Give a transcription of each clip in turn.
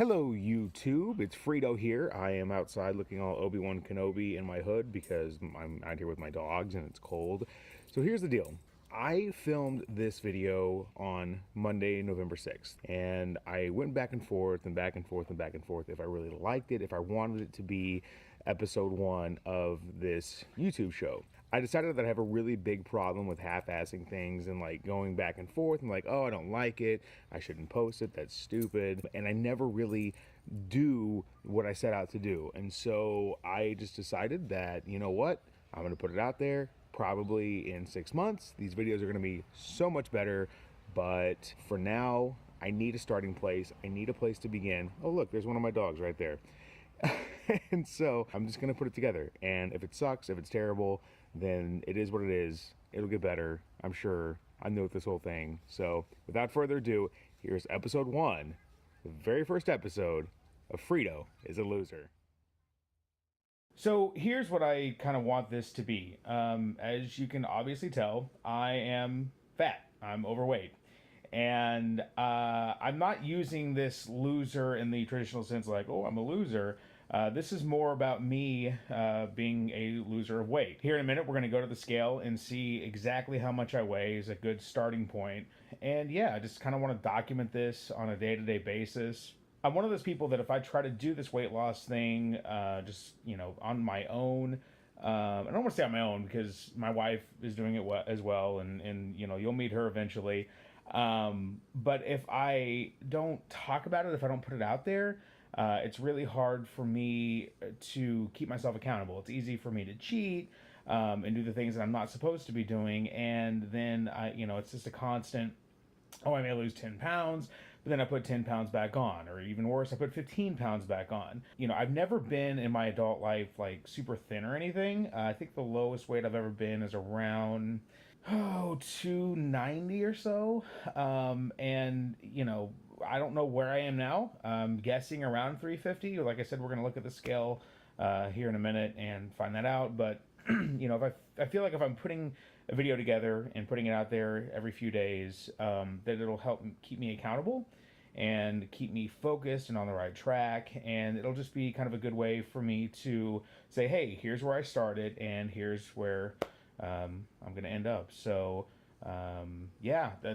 Hello YouTube, it's Frito here. I am outside looking all Obi-Wan Kenobi in my hood because I'm out here with my dogs and it's cold. So here's the deal. I filmed this video on Monday, November 6th, and I went back and forth and back and forth and back and forth if I really liked it, if I wanted it to be episode 1 of this YouTube show. I decided that I have a really big problem with half-assing things and like going back and forth and like, oh, I don't like it, I shouldn't post it, that's stupid. And I never really do what I set out to do. And so I just decided that, you know what, I'm gonna put it out there. Probably in 6 months, these videos are gonna be so much better. But for now, I need a starting place. I need a place to begin. Oh, look, there's one of my dogs right there. And so I'm just gonna put it together. And if it sucks, if it's terrible, then it is what it is. It'll get better, I'm sure. I know this whole thing. So without further ado, here's episode 1, the very first episode of Frito Is A Loser. So here's what I kind of want this to be. As you can obviously tell, I am fat. I'm overweight. And I'm not using this loser in the traditional sense like, oh, I'm a loser. This is more about me being a loser of weight. Here in a minute, we're going to go to the scale and see exactly how much I weigh is a good starting point. And yeah, I just kind of want to document this on a day-to-day basis. I'm one of those people that if I try to do this weight loss thing, just, on my own, I don't want to say on my own because my wife is doing it as well, and you'll meet her eventually. But if I don't talk about it, if I don't put it out there, it's really hard for me to keep myself accountable. It's easy for me to cheat and do the things that I'm not supposed to be doing, and then it's just a constant. Oh, I may lose 10 pounds, but then I put 10 pounds back on, or even worse, I put 15 pounds back on. I've never been in my adult life like super thin or anything. I think the lowest weight I've ever been is around 290 or so. And I don't know where I am now. I'm guessing around 350. Like I said, we're gonna look at the scale here in a minute and find that out. But if I feel like if I'm putting a video together and putting it out there every few days, that it'll help keep me accountable and keep me focused and on the right track. And it'll just be kind of a good way for me to say, hey, here's where I started and here's where I'm going to end up. So,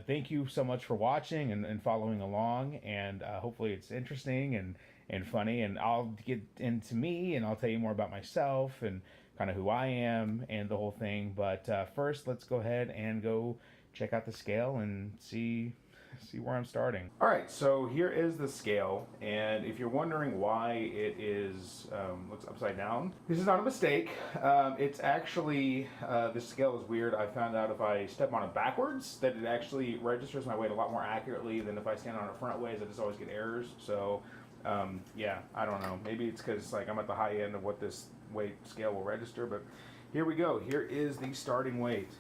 thank you so much for watching and following along. And hopefully it's interesting and funny. And I'll get into me and I'll tell you more about myself and kind of who I am and the whole thing. But first, let's go ahead and go check out the scale and see where I'm starting. All right, so here is the scale, and if you're wondering why it is looks upside down, this is not a mistake. It's actually this scale is weird. I found out if I step on it backwards that it actually registers my weight a lot more accurately than if I stand on it front ways. I just always get errors. So I don't know. Maybe it's because like I'm at the high end of what this weight scale will register, but here we go. Here is the starting weight.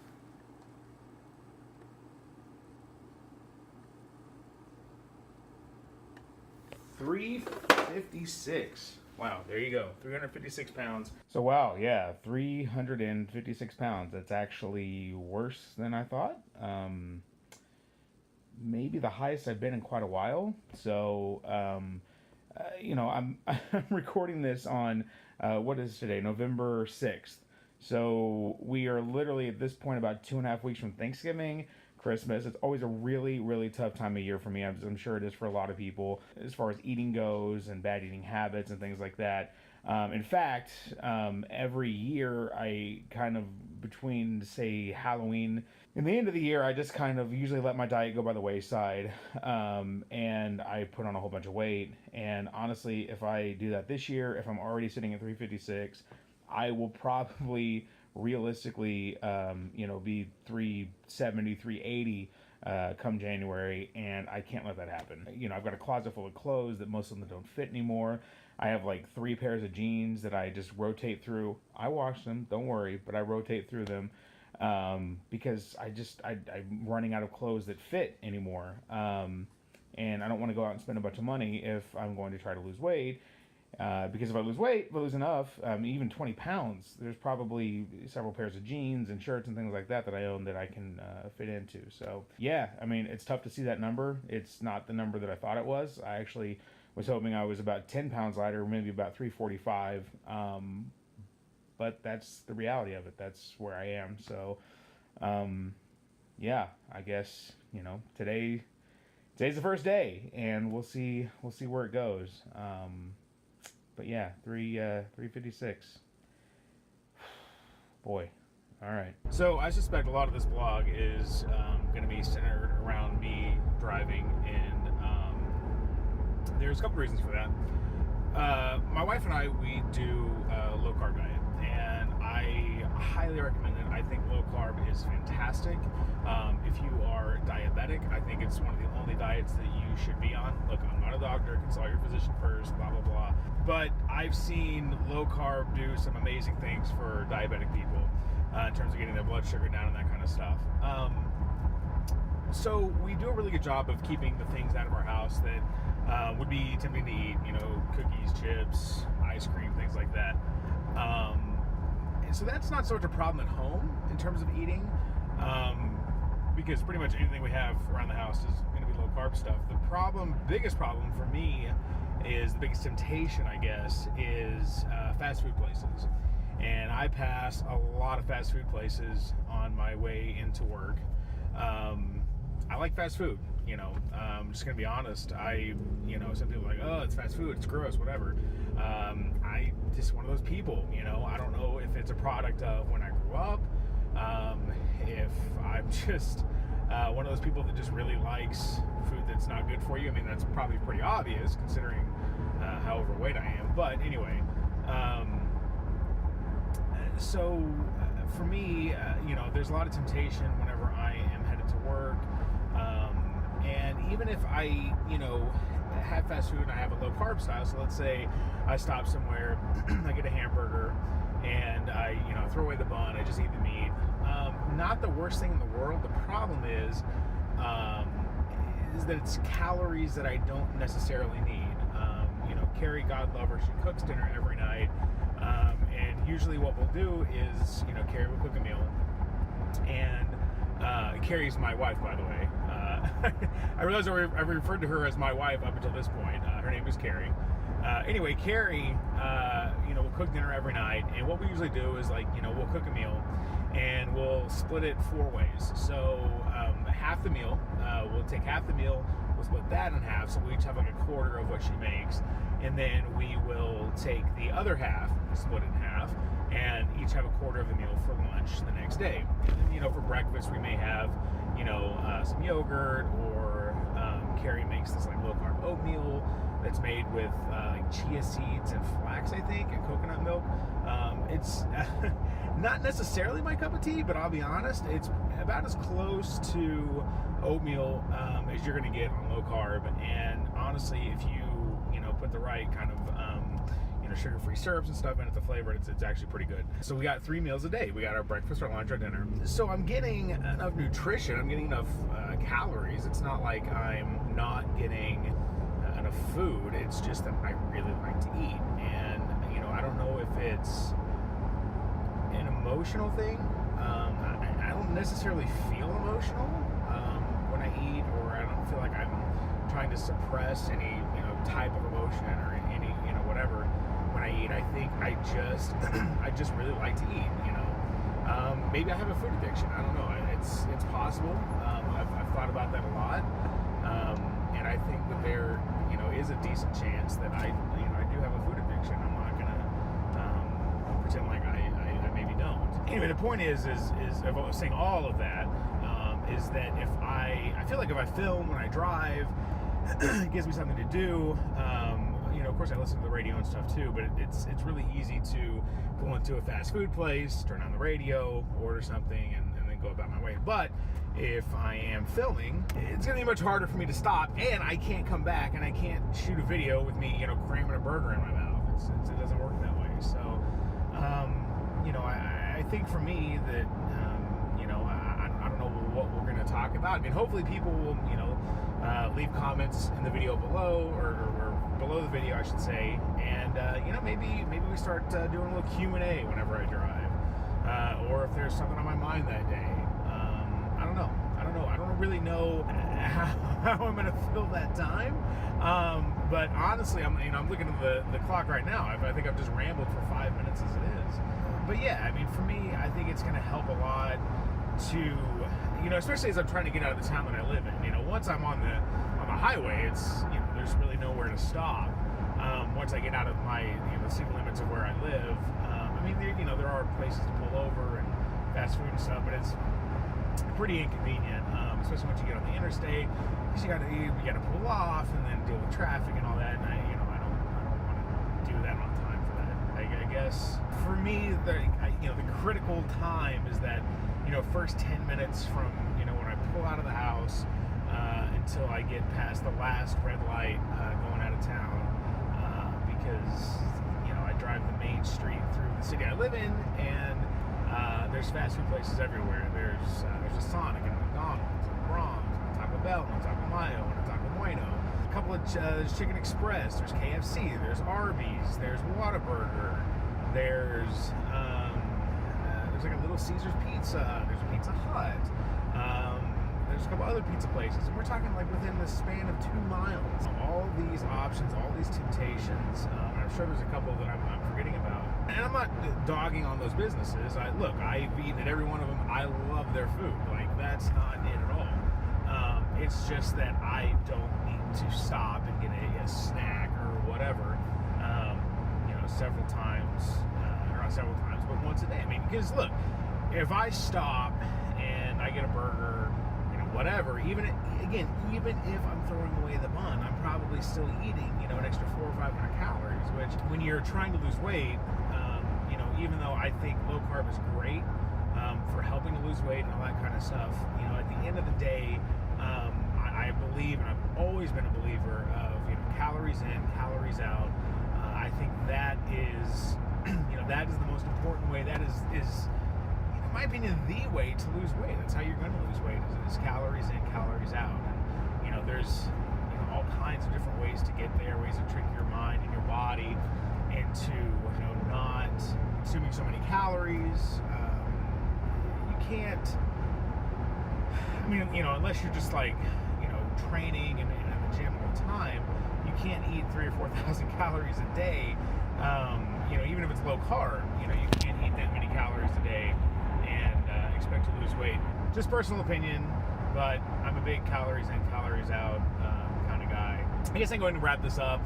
$356. Wow, there you go. 356 pounds. So wow, yeah, 356 pounds. That's actually worse than I thought. Maybe the highest I've been in quite a while. So, I'm recording this on what is today, November 6th. So we are literally at this point about 2.5 weeks from Thanksgiving. Christmas. It's always a really, really tough time of year for me. I'm sure it is for a lot of people as far as eating goes and bad eating habits and things like that. In fact, every year I kind of between, say, Halloween and the end of the year, I just kind of usually let my diet go by the wayside, and I put on a whole bunch of weight. And honestly, if I do that this year, if I'm already sitting at 356, I will probably realistically, be 370, 380 come January, and I can't let that happen. I've got a closet full of clothes that most of them don't fit anymore. I have like 3 pairs of jeans that I just rotate through. I wash them, don't worry, but I rotate through them because I'm running out of clothes that fit anymore. And I don't want to go out and spend a bunch of money if I'm going to try to lose weight. Because if I lose weight, if I lose enough, even 20 pounds, there's probably several pairs of jeans and shirts and things like that I own that I can fit into. So, yeah, I mean, it's tough to see that number. It's not the number that I thought it was. I actually was hoping I was about 10 pounds lighter, maybe about 345. But that's the reality of it. That's where I am. So, yeah, I guess, today's the first day, and we'll see where it goes. But yeah, 356. Boy. All right. So I suspect a lot of this blog is going to be centered around me driving, and there's a couple reasons for that. My wife and I, we do a low carb diet, and I highly recommend it. I think low carb is fantastic. If you are diabetic, I think it's one of the only diets that you should be on. Look, I'm not a doctor. Consult your physician first, blah, blah, blah. But I've seen low carb do some amazing things for diabetic people in terms of getting their blood sugar down and that kind of stuff. So we do a really good job of keeping the things out of our house that would be tempting to eat, cookies, chips, ice cream, things like that. So that's not so much a problem at home in terms of eating, because pretty much anything we have around the house is going to be low carb stuff. The biggest problem for me is, the biggest temptation, I guess, is fast food places. And I pass a lot of fast food places on my way into work. I like fast food, I'm just gonna be honest. Some people are like, oh, it's fast food, it's gross, whatever. I just one of those people, I don't know if it's a product of when I grew up, if I'm just one of those people that just really likes food that's not good for you. I mean, that's probably pretty obvious considering how overweight I am, but anyway. So for me, there's a lot of temptation whenever I am headed to work. And even if I, have fast food and I have a low carb style, so let's say I stop somewhere, I get a hamburger, and I, throw away the bun, I just eat the meat. Not the worst thing in the world. The problem is that it's calories that I don't necessarily need. Carrie, God love her, she cooks dinner every night. And usually what we'll do is, Carrie will cook a meal. And Carrie's my wife, by the way. I realize I've referred to her as my wife up until this point. Her name is Carrie. Anyway, Carrie, will cook dinner every night. And what we usually do is, we'll cook a meal and we'll split it 4 ways. So half the meal, we'll take half the meal, we'll split that in half, so we each have like a quarter of what she makes. And then we will take the other half, split it in half, and each have a quarter of the meal for lunch the next day. And then, for breakfast we may have, some yogurt, or Carrie makes this like low carb oatmeal that's made with like chia seeds and flax, I think, and coconut milk. It's not necessarily my cup of tea, but I'll be honest, it's about as close to oatmeal as you're going to get on low carb. And honestly, if you put the right kind of sugar-free syrups and stuff in it to flavor it, it's actually pretty good. So we got 3 meals a day. We got our breakfast, our lunch, our dinner. So I'm getting enough nutrition. I'm getting enough calories. It's not like I'm not getting enough food. It's just that I really like to eat. And I don't know if it's an emotional thing. I don't necessarily feel emotional when I eat, or I don't feel like I'm trying to suppress any type of emotion or any whatever when I eat. I think I just really like to eat. Maybe I have a food addiction. I don't know. It's possible. I've thought about that a lot, and I think that there is a decent chance that I do have a food addiction. I'm not gonna pretend like I maybe don't. Anyway, the point is of saying all of that, is that if I feel like if I film when I drive, it gives me something to do. Of course I listen to the radio and stuff too, but it's really easy to go into a fast food place, turn on the radio, order something, and then go about my way. But if I am filming, it's gonna be much harder for me to stop, and I can't come back and I can't shoot a video with me, cramming a burger in my mouth. It doesn't work that way. So, I think for me that, I don't know what we're going to talk about. I mean, hopefully people will, leave comments in the video below, or below the video, I should say. And, maybe we start doing a little Q&A whenever I drive. Or if there's something on my mind that day. I don't know. I don't really know how I'm going to fill that time. But honestly, I'm looking at the clock right now. I think I've just rambled for 5 minutes as it is. But yeah, I mean, for me, I think it's going to help a lot to, especially as I'm trying to get out of the town that I live in. Once I'm on the highway, it's there's really nowhere to stop. Once I get out of my the city limits of where I live, I mean, there are places to pull over and fast food and stuff, but it's pretty inconvenient, especially once you get on the interstate, because you got to pull off and then deal with traffic and all that. And I don't want to do that on time for that. I guess for me, the critical time is that first 10 minutes from when I pull out of the house until I get past the last red light going out of town, because I drive the main street through the city I live in, and there's fast food places everywhere. There's a Sonic and a McDonald's and a Braum's and a Taco Bell and a Taco Mayo and a Taco Bueno. A couple of Chicken Express. There's KFC. There's Arby's. There's Whataburger. There's like a Little Caesar's Pizza. There's a Pizza Hut. There's a couple other pizza places, and we're talking like within the span of 2 miles. All these options, all these temptations. And I'm sure there's a couple that I'm forgetting about. And I'm not dogging on those businesses. I've eaten at every one of them. I love their food. Like, that's not it at all. It's just that I don't need to stop and get a snack or whatever. Several times, or not several times, but once a day. I mean, because look, if I stop and I get a burger, whatever, even if I'm throwing away the bun, I'm probably still eating, an extra 400 or 500 calories, which when you're trying to lose weight, even though I think low carb is great for helping to lose weight and all that kind of stuff, at the end of the day, I believe, and I've always been a believer of, calories in, calories out. I think that is, that is the most important way. That is in my opinion, the way to lose weight. That's how you're going to lose weight, is calories in, calories out. And, there's all kinds of different ways to get there, ways to trick your mind and your body into, not consuming so many calories. You can't, unless you're just like, training and in the gym all the time, you can't eat 3,000 or 4,000 calories a day. Even if it's low carb, you can't eat that many calories a day and expect to lose weight. Just personal opinion, but I'm a big calories in, calories out kind of guy. I guess I'm going to wrap this up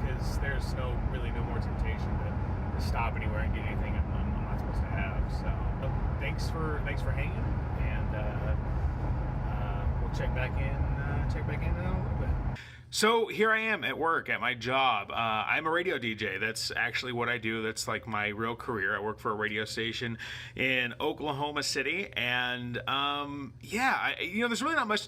because there's really no more temptation to stop anywhere and get anything I'm not supposed to have. So thanks for hanging, and we'll check back in in a little bit. So here I am at work at my job. I'm a radio DJ. That's actually what I do. That's like my real career. I work for a radio station in Oklahoma City. And there's really not much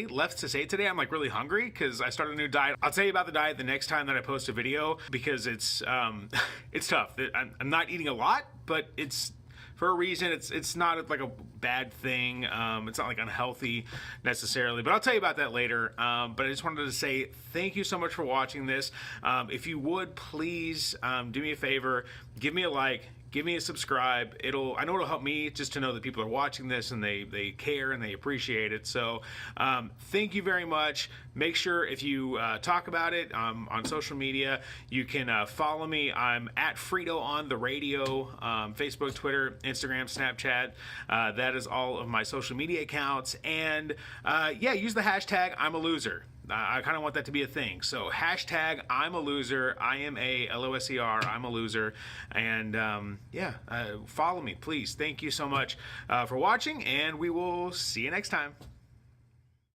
left to say today. I'm like really hungry because I started a new diet. I'll tell you about the diet the next time that I post a video, because it's tough. I'm not eating a lot, but it's for a reason. It's not like a bad thing. It's not like unhealthy necessarily, but I'll tell you about that later. But I just wanted to say thank you so much for watching this. If you would please do me a favor, give me a like, give me a subscribe. I know it'll help me just to know that people are watching this and they care and they appreciate it. So thank you very much. Make sure if you talk about it on social media, you can follow me. I'm at Frito on the radio, Facebook, Twitter, Instagram, Snapchat. That is all of my social media accounts. And use the hashtag I'm a loser. I kind of want that to be a thing. So hashtag I'm a loser, IMALOSER, I'm a loser. And follow me, please. Thank you so much for watching, and we will see you next time.